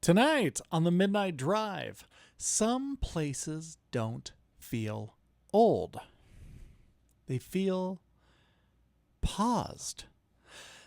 Tonight on the Midnight Drive, some places don't feel old. They feel paused.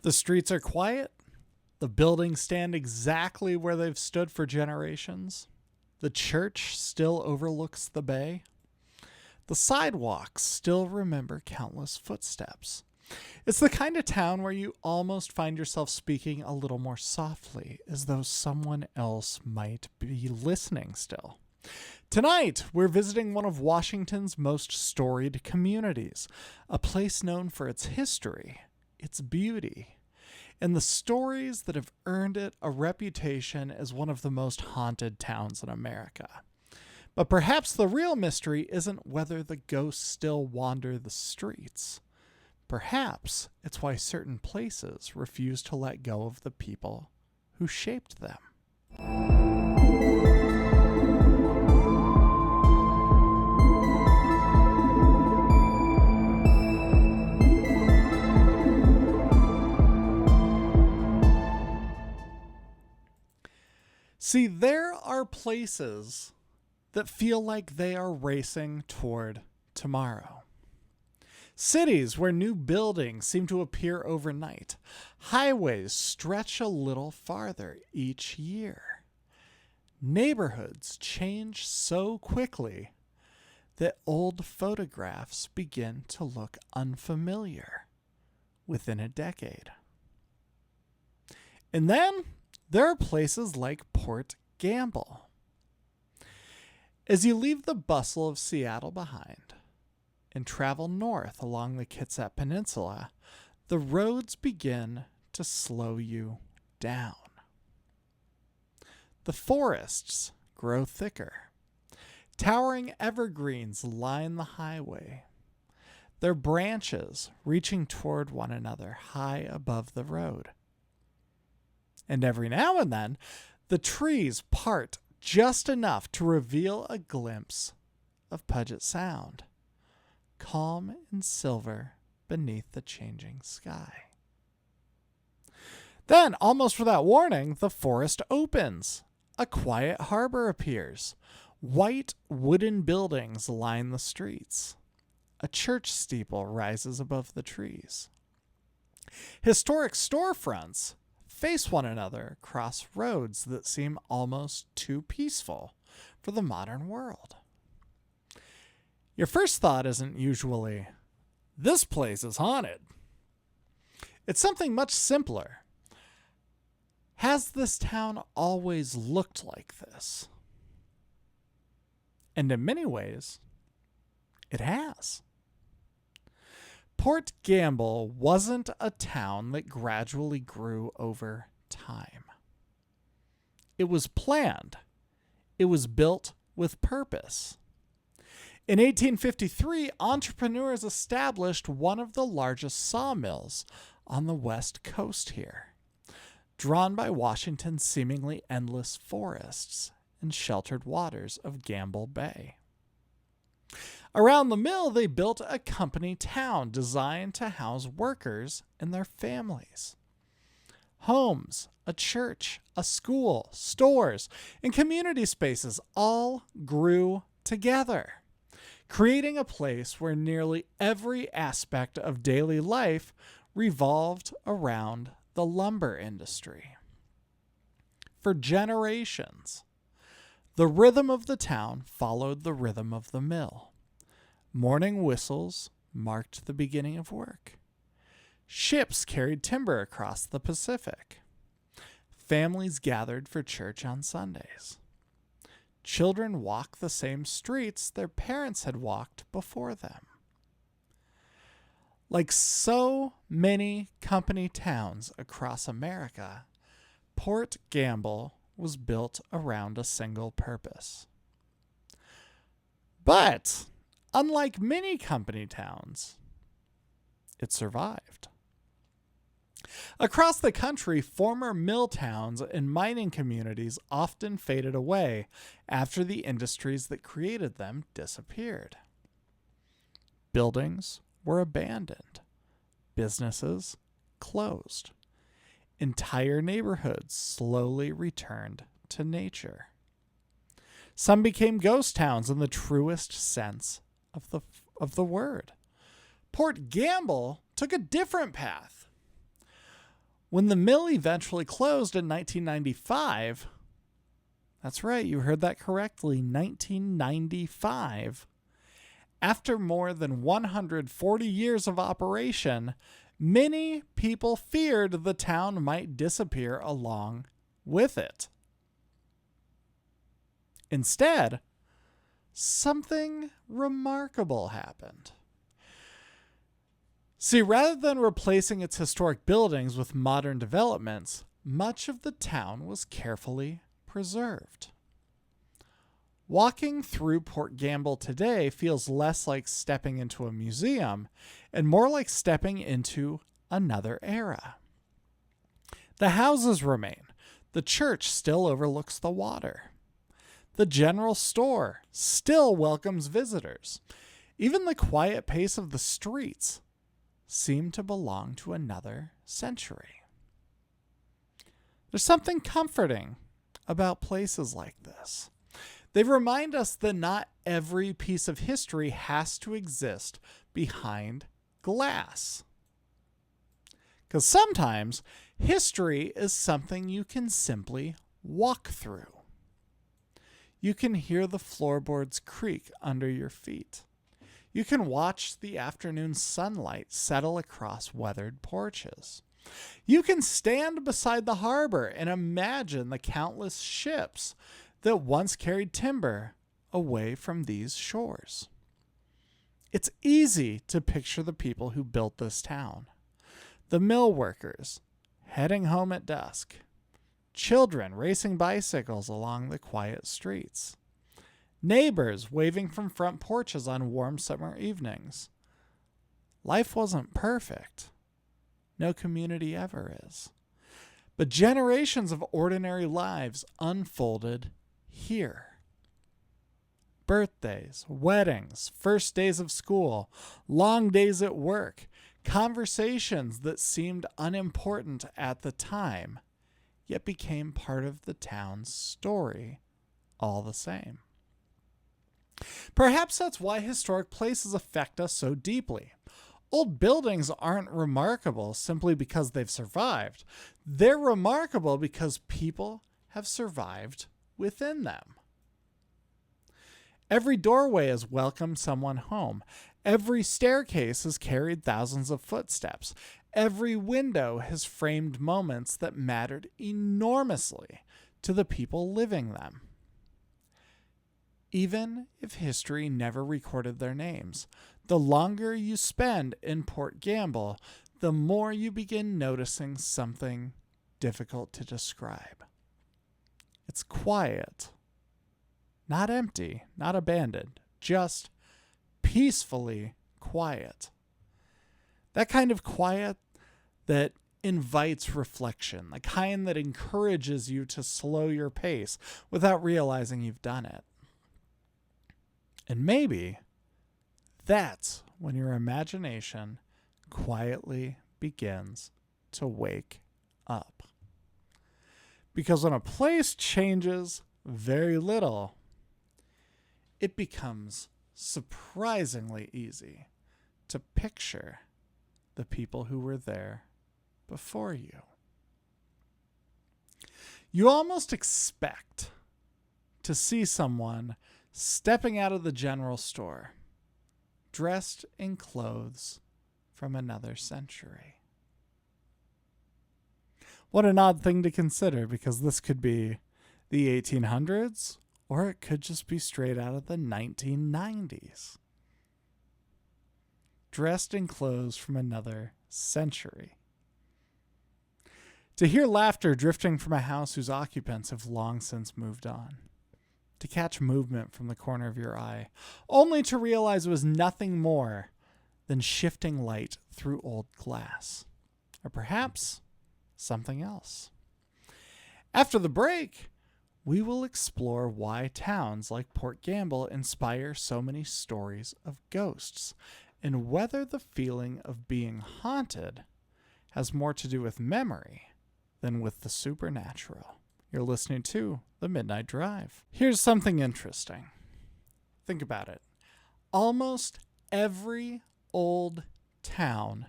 The streets are quiet. The buildings stand exactly where they've stood for generations. The church still overlooks the bay. The sidewalks still remember countless footsteps. It's the kind of town where you almost find yourself speaking a little more softly, as though someone else might be listening still. Tonight, we're visiting one of Washington's most storied communities, a place known for its history, its beauty, and the stories that have earned it a reputation as one of the most haunted towns in America. But perhaps the real mystery isn't whether the ghosts still wander the streets. Perhaps it's why certain places refuse to let go of the people who shaped them. See, there are places that feel like they are racing toward tomorrow. Cities where new buildings seem to appear overnight. Highways stretch a little farther each year. Neighborhoods change so quickly that old photographs begin to look unfamiliar within a decade. And then there are places like Port Gamble. As you leave the bustle of Seattle behind and travel north along the Kitsap Peninsula, the roads begin to slow you down. The forests grow thicker. Towering evergreens line the highway, their branches reaching toward one another high above the road. And every now and then, the trees part just enough to reveal a glimpse of Puget Sound, calm and silver beneath the changing sky. Then, almost without warning, the forest opens. A quiet harbor appears. White wooden buildings line the streets. A church steeple rises above the trees. Historic storefronts face one another across roads that seem almost too peaceful for the modern world. Your first thought isn't usually, "This place is haunted." It's something much simpler. Has this town always looked like this? And in many ways, it has. Port Gamble wasn't a town that gradually grew over time. It was planned. It was built with purpose. In 1853, entrepreneurs established one of the largest sawmills on the west coast here, drawn by Washington's seemingly endless forests and sheltered waters of Gamble Bay. Around the mill, they built a company town designed to house workers and their families. Homes, a church, a school, stores, and community spaces all grew together, creating a place where nearly every aspect of daily life revolved around the lumber industry. For generations, the rhythm of the town followed the rhythm of the mill. Morning whistles marked the beginning of work. Ships carried timber across the Pacific. Families gathered for church on Sundays. Children walked the same streets their parents had walked before them. Like so many company towns across America, Port Gamble was built around a single purpose. But unlike many company towns, it survived. Across the country, former mill towns and mining communities often faded away after the industries that created them disappeared. Buildings were abandoned. Businesses closed. Entire neighborhoods slowly returned to nature. Some became ghost towns in the truest sense of the word. Port Gamble took a different path. When the mill eventually closed in 1995, that's right, you heard that correctly, 1995, after more than 140 years of operation, many people feared the town might disappear along with it. Instead, something remarkable happened. See, rather than replacing its historic buildings with modern developments, much of the town was carefully preserved. Walking through Port Gamble today feels less like stepping into a museum and more like stepping into another era. The houses remain. The church still overlooks the water. The general store still welcomes visitors. Even the quiet pace of the streets seem to belong to another century. There's something comforting about places like this. They remind us that not every piece of history has to exist behind glass. Because sometimes history is something you can simply walk through. You can hear the floorboards creak under your feet. You can watch the afternoon sunlight settle across weathered porches. You can stand beside the harbor and imagine the countless ships that once carried timber away from these shores. It's easy to picture the people who built this town. The mill workers heading home at dusk. Children racing bicycles along the quiet streets. Neighbors waving from front porches on warm summer evenings. Life wasn't perfect. No community ever is. But generations of ordinary lives unfolded here. Birthdays, weddings, first days of school, long days at work, conversations that seemed unimportant at the time, yet became part of the town's story all the same. Perhaps that's why historic places affect us so deeply. Old buildings aren't remarkable simply because they've survived. They're remarkable because people have survived within them. Every doorway has welcomed someone home. Every staircase has carried thousands of footsteps. Every window has framed moments that mattered enormously to the people living them. Even if history never recorded their names, the longer you spend in Port Gamble, the more you begin noticing something difficult to describe. It's quiet, not empty, not abandoned, just peacefully quiet. That kind of quiet that invites reflection, the kind that encourages you to slow your pace without realizing you've done it. And maybe that's when your imagination quietly begins to wake up. Because when a place changes very little, it becomes surprisingly easy to picture the people who were there before you. You almost expect to see someone stepping out of the general store, dressed in clothes from another century. What an odd thing to consider, because this could be the 1800s, or it could just be straight out of the 1990s. Dressed in clothes from another century. To hear laughter drifting from a house whose occupants have long since moved on. To catch movement from the corner of your eye, only to realize it was nothing more than shifting light through old glass. Or perhaps something else. After the break, we will explore why towns like Port Gamble inspire so many stories of ghosts, and whether the feeling of being haunted has more to do with memory than with the supernatural. You're listening to The Midnight Drive. Here's something interesting. Think about it. Almost every old town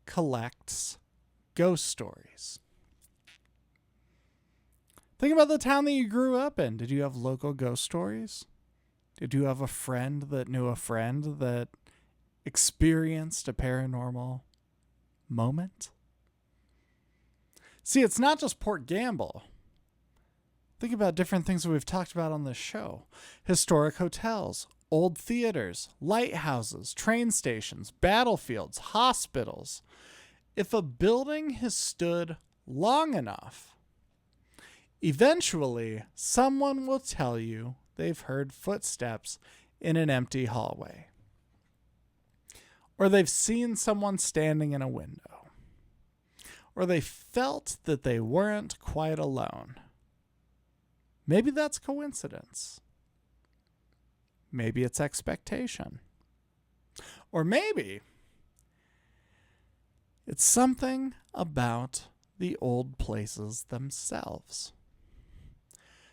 collects ghost stories. Think about the town that you grew up in. Did you have local ghost stories? Did you have a friend that knew a friend that experienced a paranormal moment? See, it's not just Port Gamble. Think about different things that we've talked about on this show. Historic hotels, old theaters, lighthouses, train stations, battlefields, hospitals. If a building has stood long enough, eventually someone will tell you they've heard footsteps in an empty hallway. Or they've seen someone standing in a window. Or they felt that they weren't quite alone. Maybe that's coincidence. Maybe it's expectation. Or maybe it's something about the old places themselves.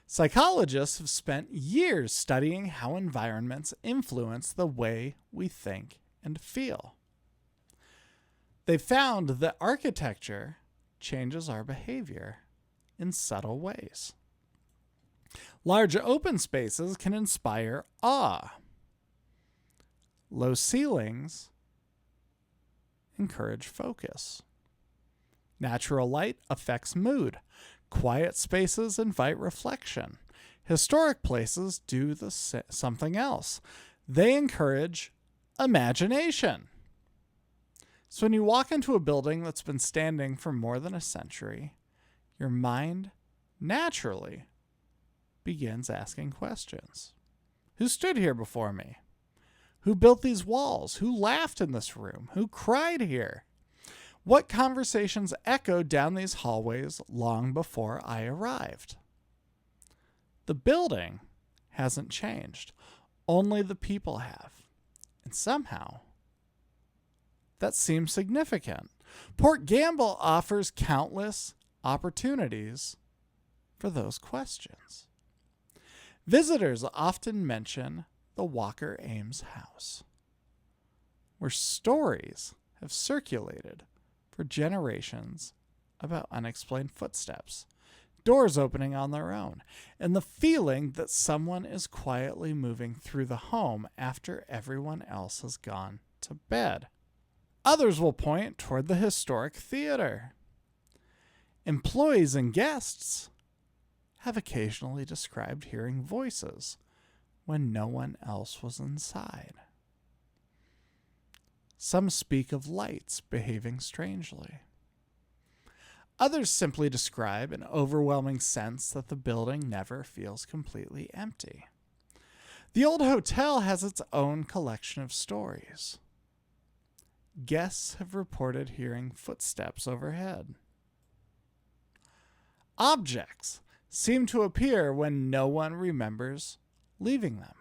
Psychologists have spent years studying how environments influence the way we think and feel. They found that architecture changes our behavior in subtle ways. Large open spaces can inspire awe. Low ceilings encourage focus. Natural light affects mood. Quiet spaces invite reflection. Historic places do something else. They encourage imagination. So when you walk into a building that's been standing for more than a century, your mind naturally begins asking questions. Who stood here before me? Who built these walls? Who laughed in this room? Who cried here? What conversations echoed down these hallways long before I arrived? The building hasn't changed. Only the people have. And somehow, that seems significant. Port Gamble offers countless opportunities for those questions. Visitors often mention the Walker-Ames house, where stories have circulated for generations about unexplained footsteps, doors opening on their own, and the feeling that someone is quietly moving through the home after everyone else has gone to bed. Others will point toward the historic theater. Employees and guests have occasionally described hearing voices when no one else was inside. Some speak of lights behaving strangely. Others simply describe an overwhelming sense that the building never feels completely empty. The old hotel has its own collection of stories. Guests have reported hearing footsteps overhead. Objects seem to appear when no one remembers leaving them.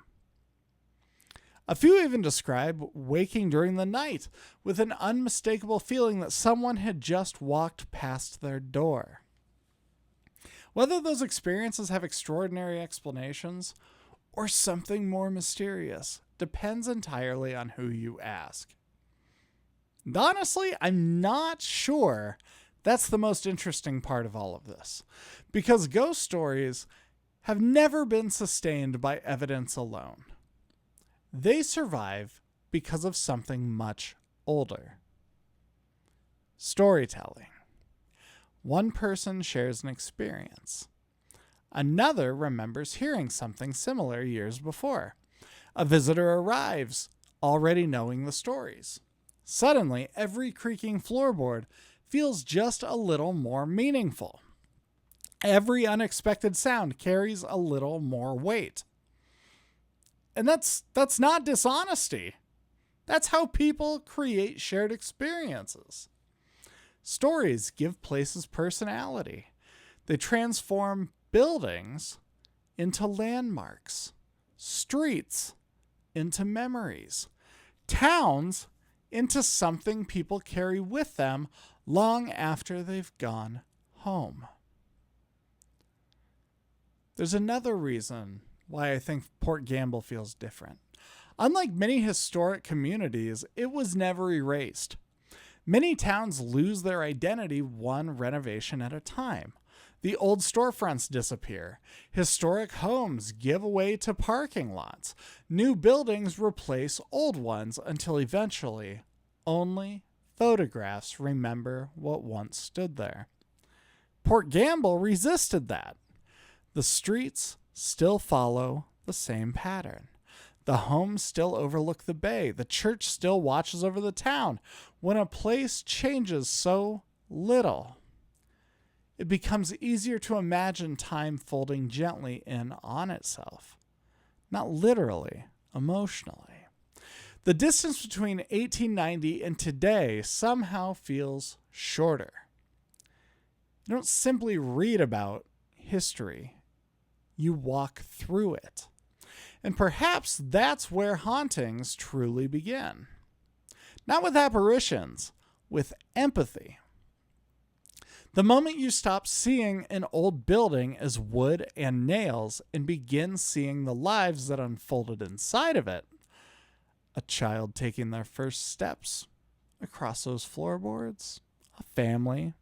A few even describe waking during the night with an unmistakable feeling that someone had just walked past their door. Whether those experiences have extraordinary explanations or something more mysterious depends entirely on who you ask. And honestly, I'm not sure that's the most interesting part of all of this, because ghost stories have never been sustained by evidence alone. They survive because of something much older. Storytelling. One person shares an experience. Another remembers hearing something similar years before. A visitor arrives, already knowing the stories. Suddenly, every creaking floorboard feels just a little more meaningful. Every unexpected sound carries a little more weight. And that's not dishonesty. That's how people create shared experiences. Stories give places personality. They transform buildings into landmarks, streets into memories, towns into something people carry with them long after they've gone home. There's another reason why I think Port Gamble feels different. Unlike many historic communities, it was never erased. Many towns lose their identity one renovation at a time. The old storefronts disappear. Historic homes give way to parking lots. New buildings replace old ones until eventually only photographs remember what once stood there. Port Gamble resisted that. The streets still follow the same pattern. The homes still overlook the bay. The church still watches over the town. When a place changes so little, it becomes easier to imagine time folding gently in on itself. Not literally, emotionally. The distance between 1890 and today somehow feels shorter. You don't simply read about history. You walk through it. And perhaps that's where hauntings truly begin. Not with apparitions, with empathy. The moment you stop seeing an old building as wood and nails and begin seeing the lives that unfolded inside of it, a child taking their first steps across those floorboards, a family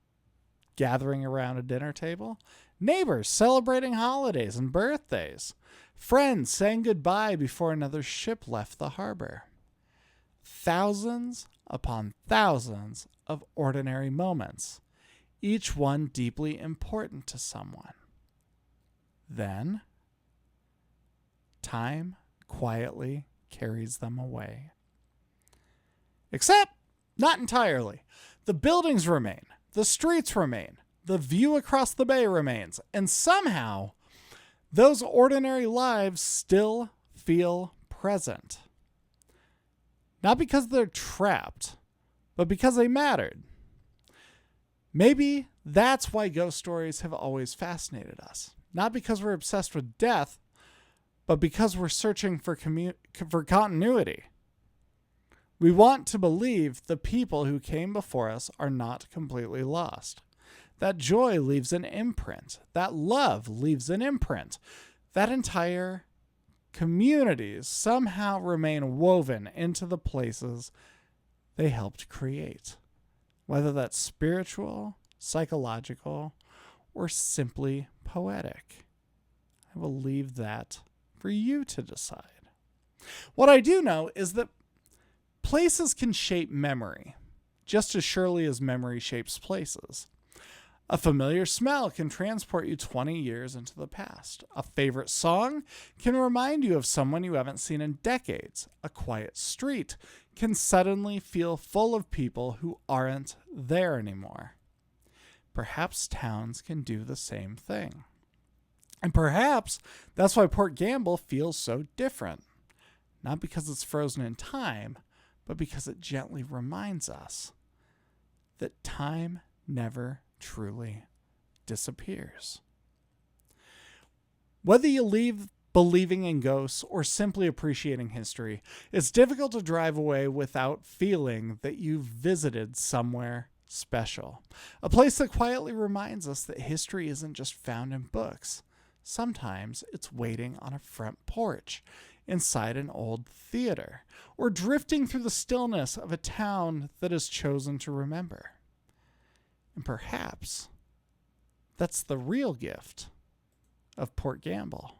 gathering around a dinner table, neighbors celebrating holidays and birthdays, friends saying goodbye before another ship left the harbor. Thousands upon thousands of ordinary moments, each one deeply important to someone. Then, time quietly carries them away. Except, not entirely. The buildings remain, the streets remain, the view across the bay remains, and somehow, those ordinary lives still feel present. Not because they're trapped, but because they mattered. Maybe that's why ghost stories have always fascinated us. Not because we're obsessed with death, but because we're searching for continuity. We want to believe the people who came before us are not completely lost. That joy leaves an imprint. That love leaves an imprint. That entire communities somehow remain woven into the places they helped create. Whether that's spiritual, psychological, or simply poetic. I will leave that for you to decide. What I do know is that places can shape memory, just as surely as memory shapes places. A familiar smell can transport you 20 years into the past. A favorite song can remind you of someone you haven't seen in decades. A quiet street can suddenly feel full of people who aren't there anymore. Perhaps towns can do the same thing. And perhaps that's why Port Gamble feels so different. Not because it's frozen in time, but because it gently reminds us that time never truly disappears. Whether you leave believing in ghosts or simply appreciating history, it's difficult to drive away without feeling that you've visited somewhere special. A place that quietly reminds us that history isn't just found in books. Sometimes it's waiting on a front porch, inside an old theater, or drifting through the stillness of a town that has chosen to remember. And perhaps that's the real gift of Port Gamble.